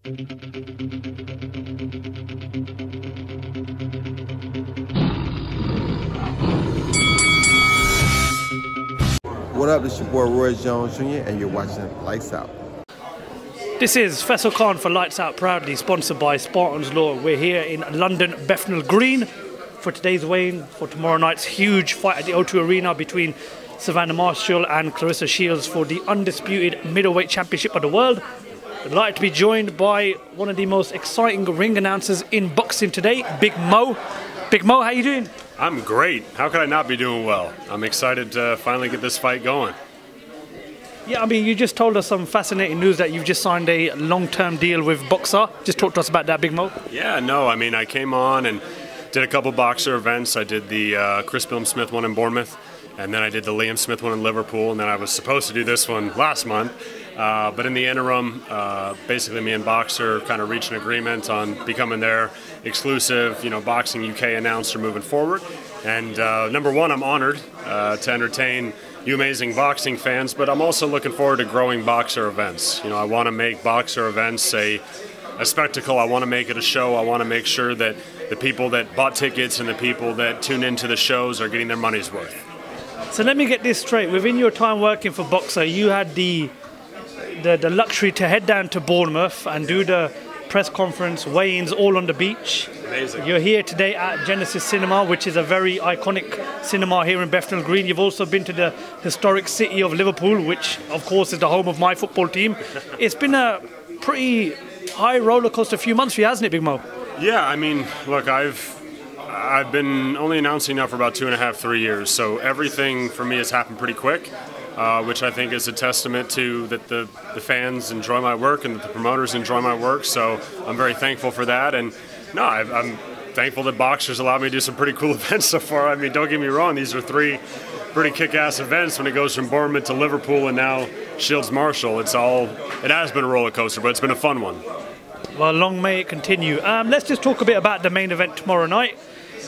What up, it's your boy Roy Jones Jr. and you're watching Lights Out. This is Faisal Khan for Lights Out, proudly sponsored by Spartans Law. We're here in London, Bethnal Green, for today's weigh-in for tomorrow night's huge fight at the O2 Arena between Savannah Marshall and Claressa Shields for the undisputed middleweight championship of the world. I'd like to be joined by one of the most exciting ring announcers in boxing today, Big Mo. Big Mo, how you doing? I'm great. How could I not be doing well? I'm excited to finally get this fight going. Yeah, I mean, you just told us some fascinating news that you've just signed a long-term deal with Boxer. Just talk to us about that, Big Mo. Yeah, no, I mean, I came on and did a couple boxer events. I did the Chris Bilm Smith one in Bournemouth, and then I did the Liam Smith one in Liverpool, and then I was supposed to do this one last month. But in the interim, basically me and Boxer kind of reached an agreement on becoming their exclusive, Boxing UK announcer moving forward. And number one, I'm honored to entertain you amazing boxing fans, but I'm also looking forward to growing boxer events. I want to make boxer events a spectacle. I want to make it a show. I want to make sure that the people that bought tickets and the people that tune into the shows are getting their money's worth. So let me get this straight. Within your time working for Boxer, you had the luxury to head down to Bournemouth and do the press conference, weigh-ins all on the beach. Amazing. You're here today at Genesis Cinema, which is a very iconic cinema here in Bethnal Green. You've also been to the historic city of Liverpool, which of course is the home of my football team. It's been a pretty high roller coaster few months for you, hasn't it, Big Mo? Yeah, I mean, look, I've been only announcing now for about 2.5, 3 years, so everything for me has happened pretty quick, which I think is a testament to that the fans enjoy my work and that the promoters enjoy my work, so I'm very thankful for that. And no, I'm thankful that Boxers allowed me to do some pretty cool events so far. I mean, don't get me wrong, these are 3 pretty kick-ass events when it goes from Bournemouth to Liverpool and now Shields Marshall. It has been a roller coaster, but it's been a fun one. Well, long may it continue. Let's just talk a bit about the main event tomorrow night.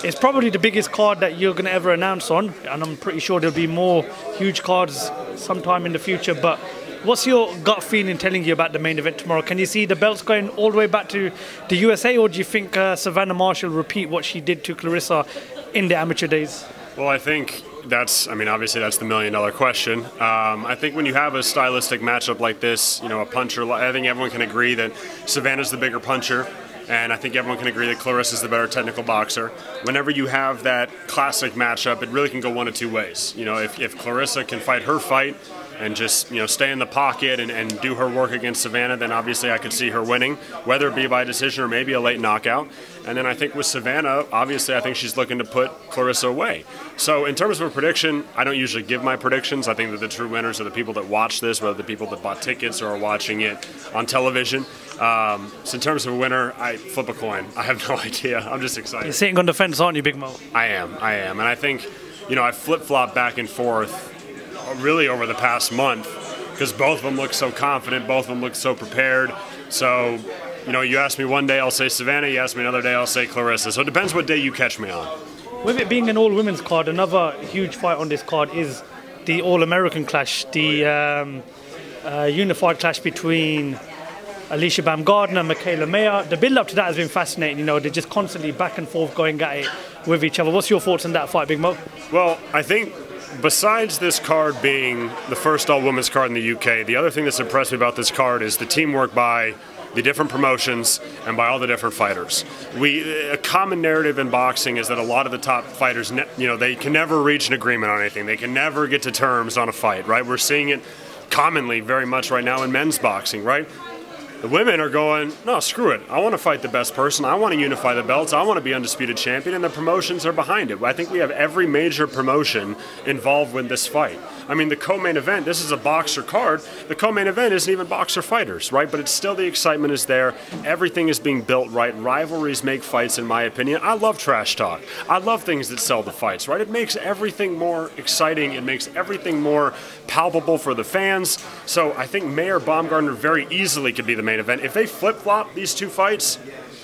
It's probably the biggest card that you're going to ever announce on, and I'm pretty sure there'll be more huge cards sometime in the future. But what's your gut feeling telling you about the main event tomorrow? Can you see the belts going all the way back to the USA, or do you think Savannah Marshall will repeat what she did to Claressa in the amateur days? Well, I think obviously that's the million-dollar question. I think when you have a stylistic matchup like this, a puncher, I think everyone can agree that Savannah's the bigger puncher. And I think everyone can agree that Claressa is the better technical boxer. Whenever you have that classic matchup, it really can go one of two ways. If Claressa can fight her fight and just stay in the pocket and do her work against Savannah, then obviously I could see her winning, whether it be by decision or maybe a late knockout. And then I think with Savannah, obviously I think she's looking to put Claressa away. So in terms of a prediction, I don't usually give my predictions. I think that the true winners are the people that watch this, whether the people that bought tickets or are watching it on television. So in terms of a winner, I flip a coin. I have no idea. I'm just excited. You're sitting on the fence, aren't you, Big Mo? I am. And I think, I flip-flop back and forth really over the past month because both of them look so confident, both of them look so prepared. So, you ask me one day, I'll say Savannah. You ask me another day, I'll say Claressa. So it depends what day you catch me on. With it being an all-women's card, another huge fight on this card is the All-American clash, the unified clash between Alicia Baumgardner, Michaela Mayer. The build-up to that has been fascinating. They're just constantly back and forth going at it with each other. What's your thoughts on that fight, Big Mo? Well, I think besides this card being the first all-women's card in the UK, the other thing that's impressed me about this card is the teamwork by the different promotions and by all the different fighters. A common narrative in boxing is that a lot of the top fighters, they can never reach an agreement on anything. They can never get to terms on a fight, right? We're seeing it commonly very much right now in men's boxing, right? The women are going, no, screw it. I want to fight the best person. I want to unify the belts. I want to be undisputed champion, and the promotions are behind it. I think we have every major promotion involved with this fight. I mean, the co-main event, this is a boxer card. The co-main event isn't even boxer fighters, right? But it's still, the excitement is there. Everything is being built right. Rivalries make fights, in my opinion. I love trash talk. I love things that sell the fights, right? It makes everything more exciting. It makes everything more palpable for the fans. So I think Mayer Baumgardner very easily could be the main event. If they flip-flop these two fights,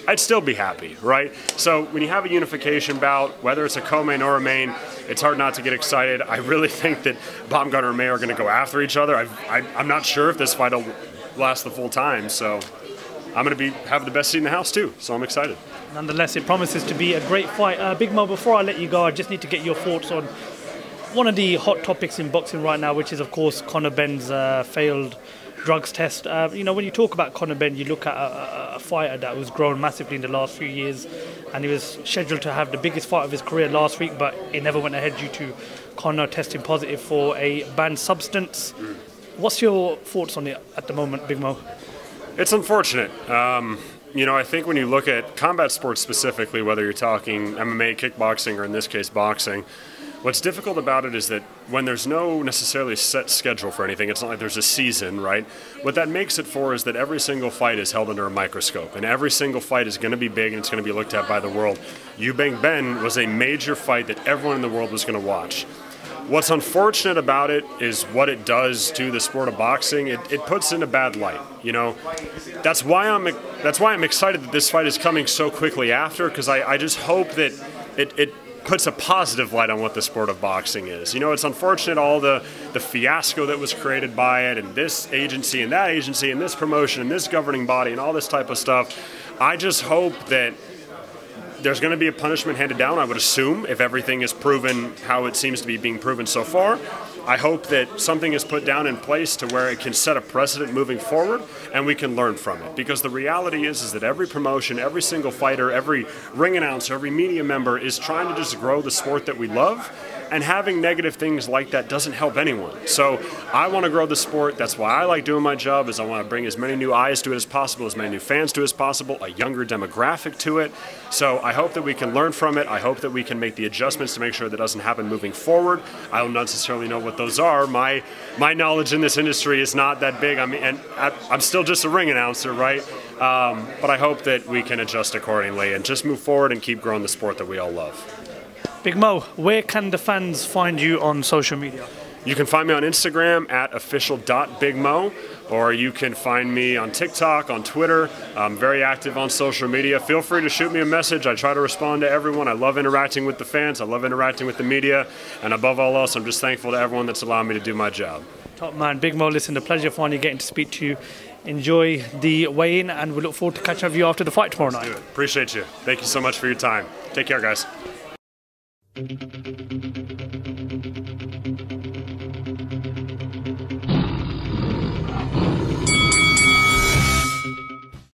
I'd still be happy, right? So when you have a unification bout, whether it's a co-main or a main, it's hard not to get excited. I really think that Baumgardner and Mayer are going to go after each other. I'm not sure if this fight will last the full time, so I'm going to have the best seat in the house too, so I'm excited. Nonetheless, it promises to be a great fight. Big Mo, before I let you go, I just need to get your thoughts on one of the hot topics in boxing right now, which is, of course, Conor Benn's failed drugs test. You know, when you talk about Conor Benn, you look at a fighter that was grown massively in the last few years, and he was scheduled to have the biggest fight of his career last week, but it never went ahead due to Conor testing positive for a banned substance. What's your thoughts on it at the moment, Big Mo? It's unfortunate. You know, I think when you look at combat sports specifically, whether you're talking MMA, kickboxing, or in this case boxing, what's difficult about it is that when there's no necessarily set schedule for anything, it's not like there's a season, right? What that makes it for is that every single fight is held under a microscope, and every single fight is going to be big and it's going to be looked at by the world. Eubank Benn was a major fight that everyone in the world was going to watch. What's unfortunate about it is what it does to the sport of boxing. It puts in a bad light. You know, that's why I'm excited that this fight is coming so quickly after, because I just hope that it puts a positive light on what the sport of boxing is. You know, it's unfortunate all the fiasco that was created by it, and this agency and that agency and this promotion and this governing body and all this type of stuff. I just hope that there's going to be a punishment handed down, I would assume, if everything is proven how it seems to be being proven so far. I hope that something is put down in place to where it can set a precedent moving forward and we can learn from it. Because the reality is that every promotion, every single fighter, every ring announcer, every media member is trying to just grow the sport that we love. And having negative things like that doesn't help anyone. So I want to grow the sport. That's why I like doing my job, is I want to bring as many new eyes to it as possible, as many new fans to it as possible, a younger demographic to it. So I hope that we can learn from it. I hope that we can make the adjustments to make sure that doesn't happen moving forward. I don't necessarily know what those are. My knowledge in this industry is not that big. I mean, and I'm still just a ring announcer, right? But I hope that we can adjust accordingly and just move forward and keep growing the sport that we all love. Big Mo, where can the fans find you on social media? You can find me on Instagram at official.bigmo, or you can find me on TikTok, on Twitter. I'm very active on social media. Feel free to shoot me a message. I try to respond to everyone. I love interacting with the fans. I love interacting with the media. And above all else, I'm just thankful to everyone that's allowed me to do my job. Top man. Big Mo, listen, a pleasure finally getting to speak to you. Enjoy the weigh-in, and we look forward to catching up with you after the fight tomorrow night. Appreciate you. Thank you so much for your time. Take care, guys. Thank you.